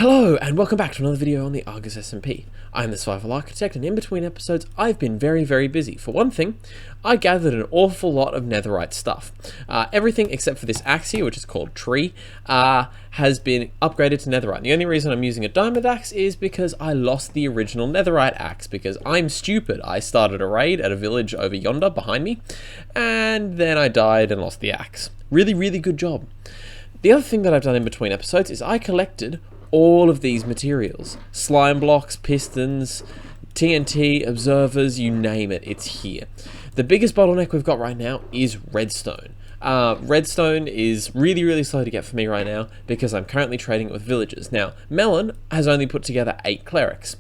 Hello and welcome back to another video on the Argus SMP. I'm the Survival Architect, and in between episodes I've been very busy. For one thing, I gathered an awful lot of netherite stuff. Everything except for this axe here, which is called Tree, has been upgraded to netherite. The only reason I'm using a diamond axe is because I lost the original netherite axe, because I'm stupid. I started a raid at a village over yonder behind me, and then I died and lost the axe. Really good job. The other thing that I've done in between episodes is I collected all of these materials. Slime blocks, pistons, TNT, observers, you name it, it's here. The biggest bottleneck we've got right now is redstone. Redstone is really slow to get for me right now because I'm currently trading it with villagers. Now, Melon has only put together 8 clerics,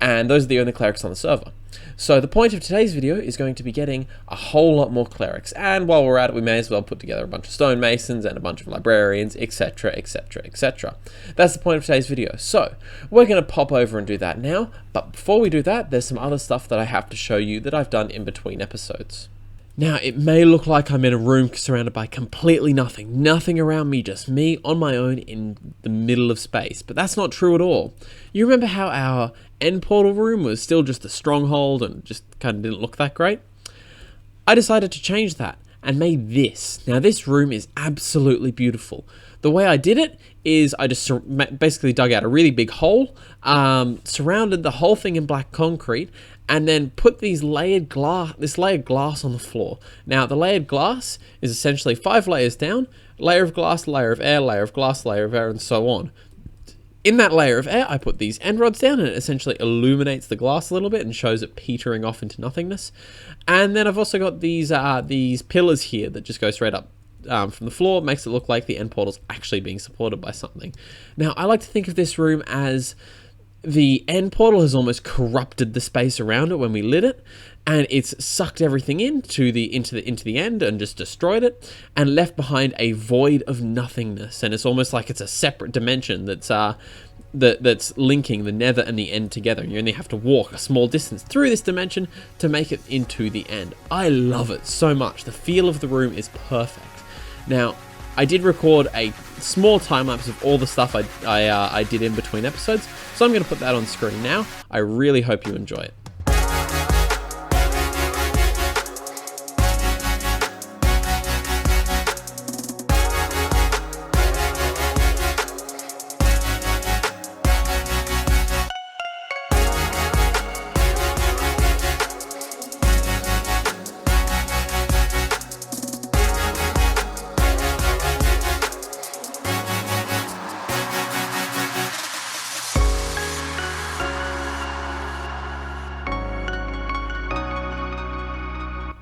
and those are the only clerics on the server. So the point of today's video is going to be getting a whole lot more clerics, and while we're at it, we may as well put together a bunch of stonemasons and a bunch of librarians, etc. That's the point of today's video. So we're going to pop over and do that now, but before we do that, there's some other stuff that I have to show you that I've done in between episodes. Now, it may look like I'm in a room surrounded by completely nothing around me, just me on my own in the middle of space, but that's not true at all. You remember how our end portal room was still just a stronghold and just kind of didn't look that great? I decided to change that and made this. Now, this room is absolutely beautiful. The way I did it is I just basically dug out a really big hole, surrounded the whole thing in black concrete, and then put this layered glass on the floor. Now, the layered glass is essentially 5 layers down: layer of glass, layer of air, layer of glass, layer of air, and so on. In that layer of air, I put these end rods down, and it essentially illuminates the glass a little bit and shows it petering off into nothingness. And then I've also got these pillars here that just go straight up from the floor. Makes it look like the end portal's actually being supported by something. Now, I like to think of this room as the end portal has almost corrupted the space around it when we lit it, and it's sucked everything into the end and just destroyed it and left behind a void of nothingness. And it's almost like it's a separate dimension that's linking the nether and the end together. You only have to walk a small distance through this dimension to make it into the end. I love it so much. The feel of the room is perfect. Now, I did record a small time-lapse of all the stuff I did in between episodes, so I'm going to put that on screen now. I really hope you enjoy it.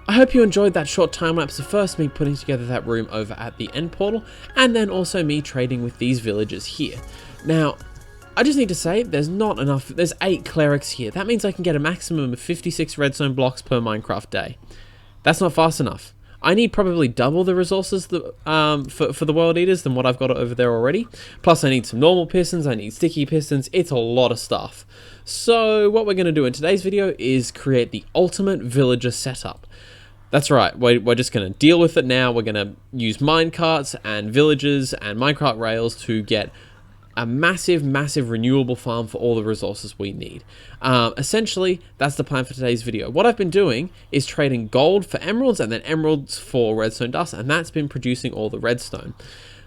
I hope you enjoyed that short time-lapse of first me putting together that room over at the end portal, and then also me trading with these villagers here. Now, I just need to say, there's 8 clerics here. That means I can get a maximum of 56 redstone blocks per Minecraft day. That's not fast enough. I need probably double the resources for the World Eaters than what I've got over there already. Plus I need some normal pistons, I need sticky pistons, it's a lot of stuff. So what we're going to do in today's video is create the ultimate villager setup. That's right, we're just going to deal with it now. We're going to use minecarts and villagers and minecart rails to get a massive renewable farm for all the resources we need. Essentially, that's the plan for today's video. What I've been doing is trading gold for emeralds and then emeralds for redstone dust, and that's been producing all the redstone.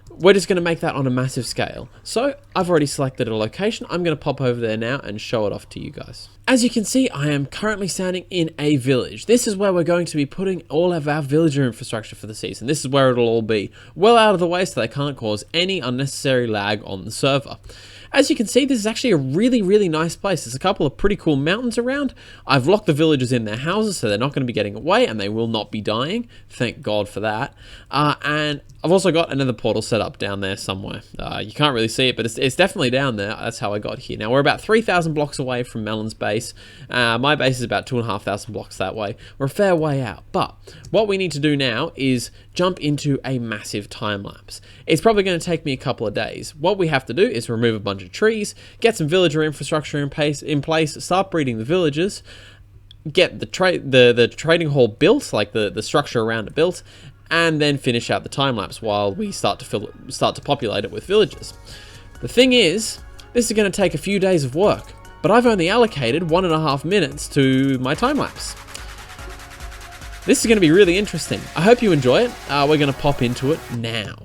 We're just going to make that on a massive scale. So I've already selected a location. I'm going to pop over there now and show it off to you guys. As you can see, I am currently standing in a village. This is where we're going to be putting all of our villager infrastructure for the season. This is where it'll all be well out of the way so they can't cause any unnecessary lag on the server. As you can see, this is actually a really nice place. There's a couple of pretty cool mountains around. I've locked the villagers in their houses so they're not going to be getting away, and they will not be dying. Thank God for that. And I've also got another portal set up down there somewhere. You can't really see it, but it's definitely down there. That's how I got here. Now, we're about 3,000 blocks away from Melon's base. My base is about 2,500 blocks that way. We're a fair way out. But what we need to do now is jump into a massive time lapse. It's probably going to take me a couple of days. What we have to do is remove a bunch of trees, get some villager infrastructure in place, start breeding the villagers, get the trading hall built, like the structure around it built, and then finish out the time lapse while we start to populate it with villagers. The thing is, This is going to take a few days of work, but I've only allocated 1.5 minutes to my time lapse. This is going to be really interesting. I hope you enjoy it. We're going to pop into it now.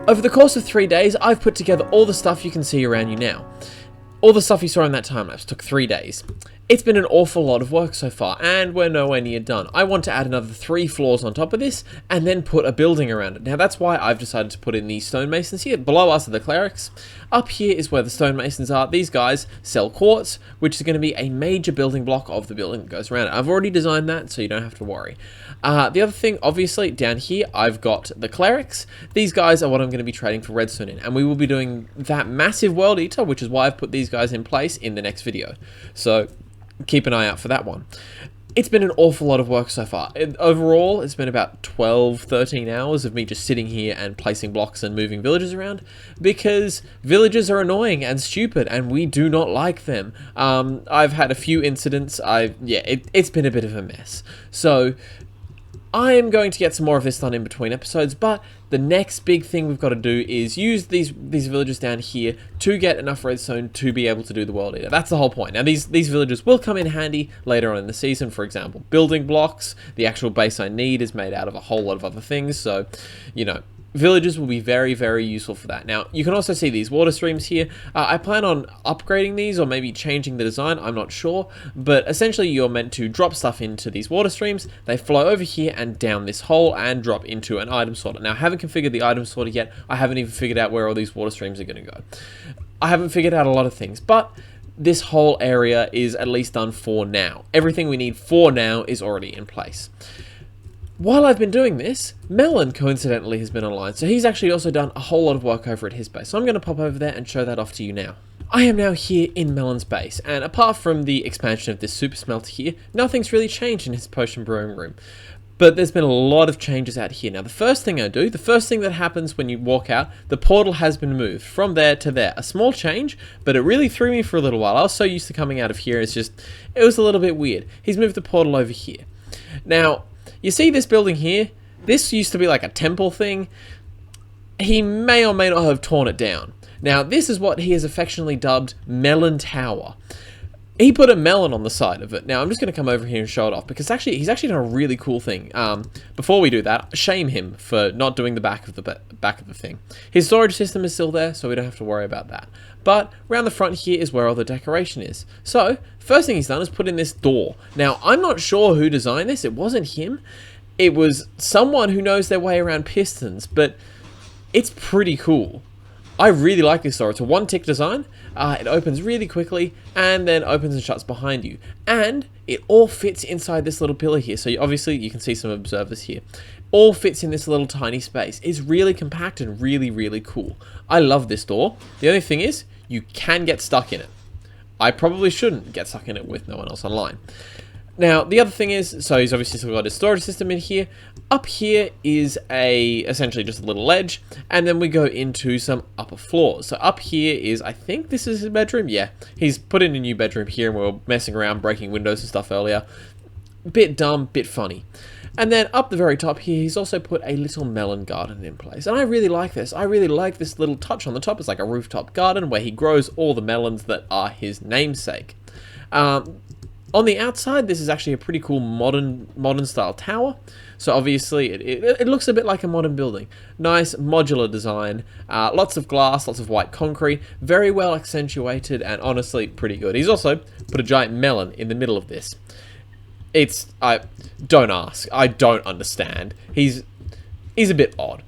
Over the course of 3 days, I've put together all the stuff you can see around you now. All the stuff you saw in that time lapse took 3 days. It's been an awful lot of work so far, and we're nowhere near done. I want to add another 3 floors on top of this, and then put a building around it. Now that's why I've decided to put in these stonemasons here. Below us are the clerics. Up here is where the stonemasons are. These guys sell quartz, which is going to be a major building block of the building that goes around it. I've already designed that, so you don't have to worry. The other thing, obviously, down here, I've got the clerics. These guys are what I'm going to be trading for redstone in, and we will be doing that massive world eater, which is why I've put these guys in place in the next video. So keep an eye out for that one. It's been an awful lot of work so far. Overall, it's been about 12-13 hours of me just sitting here and placing blocks and moving villagers around, because villagers are annoying and stupid and we do not like them. I've had a few incidents. It's been a bit of a mess. So I am going to get some more of this done in between episodes, but the next big thing we've got to do is use these villagers down here to get enough redstone to be able to do the world eater. That's the whole point. Now these villagers will come in handy later on in the season. For example, building blocks. The actual base I need is made out of a whole lot of other things, so you know, villagers will be very, very useful for that. Now, you can also see these water streams here. I plan on upgrading these or maybe changing the design, I'm not sure. But essentially, you're meant to drop stuff into these water streams. They flow over here and down this hole and drop into an item sorter. Now, I haven't configured the item sorter yet. I haven't even figured out where all these water streams are going to go. I haven't figured out a lot of things, but this whole area is at least done for now. Everything we need for now is already in place. While I've been doing this, Melon coincidentally has been online, so he's actually also done a whole lot of work over at his base. So I'm going to pop over there and show that off to you now. I am now here in Melon's base, and apart from the expansion of this super smelter here, nothing's really changed in his potion brewing room. But there's been a lot of changes out here. Now the first thing that happens when you walk out, the portal has been moved from there to there. A small change, but it really threw me for a little while. I was so used to coming out of here, it was a little bit weird. He's moved the portal over here. Now, you see this building here? This used to be like a temple thing. He may or may not have torn it down. Now, this is what he has affectionately dubbed Melon Tower. He put a melon on the side of it. Now, I'm just going to come over here and show it off, because he's actually done a really cool thing. Before we do that, shame him for not doing the back of the thing. His storage system is still there, so we don't have to worry about that. But around the front here is where all the decoration is. So, first thing he's done is put in this door. Now, I'm not sure who designed this. It wasn't him. It was someone who knows their way around pistons, but it's pretty cool. I really like this door. It's a one-tick design. It opens really quickly and then opens and shuts behind you. And it all fits inside this little pillar here. So obviously you can see some observers here. All fits in this little tiny space. It's really compact and really, really cool. I love this door. The only thing is, you can get stuck in it. I probably shouldn't get stuck in it with no one else online. Now, the other thing is, so he's obviously still got his storage system in here. Up here is essentially just a little ledge, and then we go into some upper floors. So up here is, I think this is his bedroom. Yeah, he's put in a new bedroom here, and we were messing around, breaking windows and stuff earlier. Bit dumb, bit funny. And then up the very top here, he's also put a little melon garden in place. And I really like this. I really like this little touch on the top. It's like a rooftop garden where he grows all the melons that are his namesake. On the outside, this is actually a pretty cool modern style tower. So obviously, it looks a bit like a modern building. Nice modular design, lots of glass, lots of white concrete, very well accentuated, and honestly pretty good. He's also put a giant melon in the middle of this. I don't ask. I don't understand. He's a bit odd.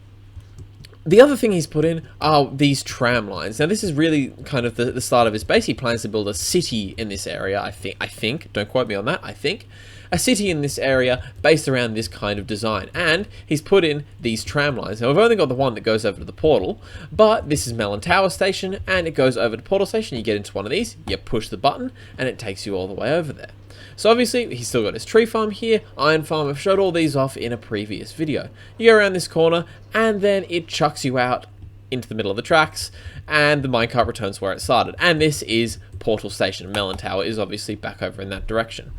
The other thing he's put in are these tram lines. Now, this is really kind of the start of his base. He plans to build a city in this area, I think. Don't quote me on that, I think. A city in this area based around this kind of design. And he's put in these tram lines. Now, we've only got the one that goes over to the portal, but this is Melon Tower Station, and it goes over to Portal Station. You get into one of these, you push the button, and it takes you all the way over there. So obviously, he's still got his tree farm here, iron farm. I've showed all these off in a previous video. You go around this corner, and then it chucks you out into the middle of the tracks, and the minecart returns where it started. And this is Portal Station. Melon Tower is obviously back over in that direction.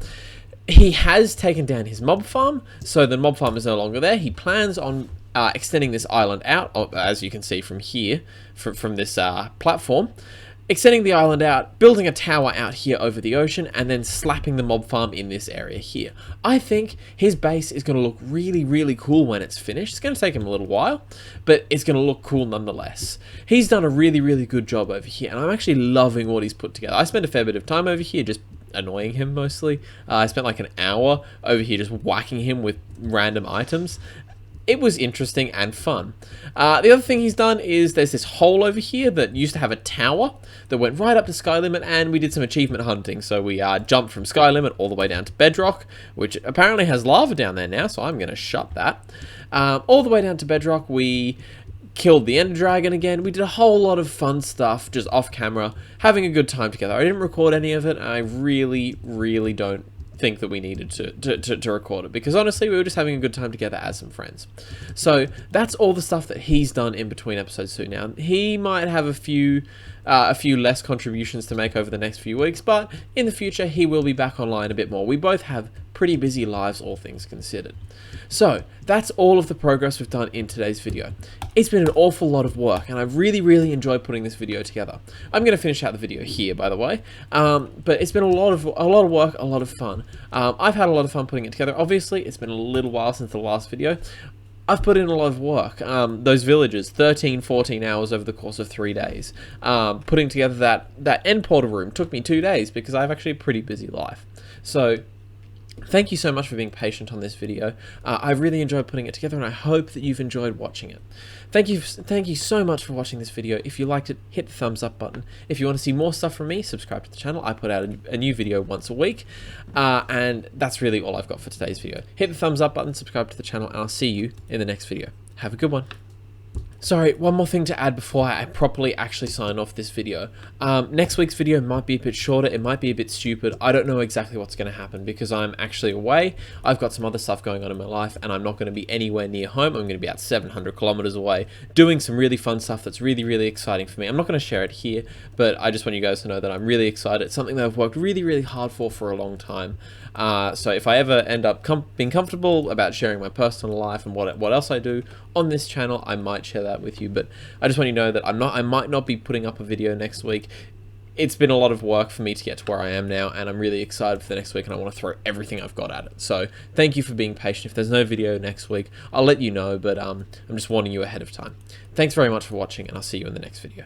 He has taken down his mob farm, so the mob farm is no longer there. He plans on extending this island out, as you can see from here, from this platform. Extending the island out, building a tower out here over the ocean, and then slapping the mob farm in this area here. I think his base is going to look really, really cool when it's finished. It's going to take him a little while, but it's going to look cool nonetheless. He's done a really, really good job over here, and I'm actually loving what he's put together. I spent a fair bit of time over here just annoying him mostly. I spent like an hour over here just whacking him with random items. It was interesting and fun. The other thing he's done is there's this hole over here that used to have a tower that went right up to sky limit, and we did some achievement hunting. So we jumped from sky limit all the way down to bedrock, which apparently has lava down there now, so I'm going to shut that. All the way down to bedrock, we killed the Ender Dragon again. We did a whole lot of fun stuff just off camera, having a good time together. I didn't record any of it, and I really, really don't think that we needed to record it, because honestly we were just having a good time together as some friends. So that's all the stuff that he's done in between episodes 2. Now he might have a few less contributions to make over the next few weeks, but in the future he will be back online a bit more. We both have pretty busy lives, all things considered. So that's all of the progress we've done in today's video. It's been an awful lot of work, and I've really, really enjoyed putting this video together. I'm going to finish out the video here, by the way, but it's been a lot of work, a lot of fun. I've had a lot of fun putting it together. Obviously, it's been a little while since the last video. I've put in a lot of work. Those villages, 13, 14 hours over the course of 3 days. Putting together that end portal room took me 2 days because I have actually a pretty busy life. So thank you so much for being patient on this video. I really enjoyed putting it together, and I hope that you've enjoyed watching it. Thank you so much for watching this video. If you liked it, hit the thumbs up button. If you want to see more stuff from me, subscribe to the channel. I put out a new video once a week, and that's really all I've got for today's video. Hit the thumbs up button, subscribe to the channel, and I'll see you in the next video. Have a good one. Sorry, one more thing to add before I properly actually sign off this video. Next week's video might be a bit shorter, it might be a bit stupid. I don't know exactly what's going to happen because I'm actually away. I've got some other stuff going on in my life, and I'm not going to be anywhere near home. I'm going to be about 700 kilometers away doing some really fun stuff that's really, really exciting for me. I'm not going to share it here, but I just want you guys to know that I'm really excited. It's something that I've worked really, really hard for a long time. So if I ever end up being comfortable about sharing my personal life and what else I do on this channel, I might share that with you. But I just want you to know that I might not be putting up a video next week. It's been a lot of work for me to get to where I am now, and I'm really excited for the next week, and I want to throw everything I've got at it. So thank you for being patient. If there's no video next week, I'll let you know, but I'm just warning you ahead of time. Thanks very much for watching, and I'll see you in the next video.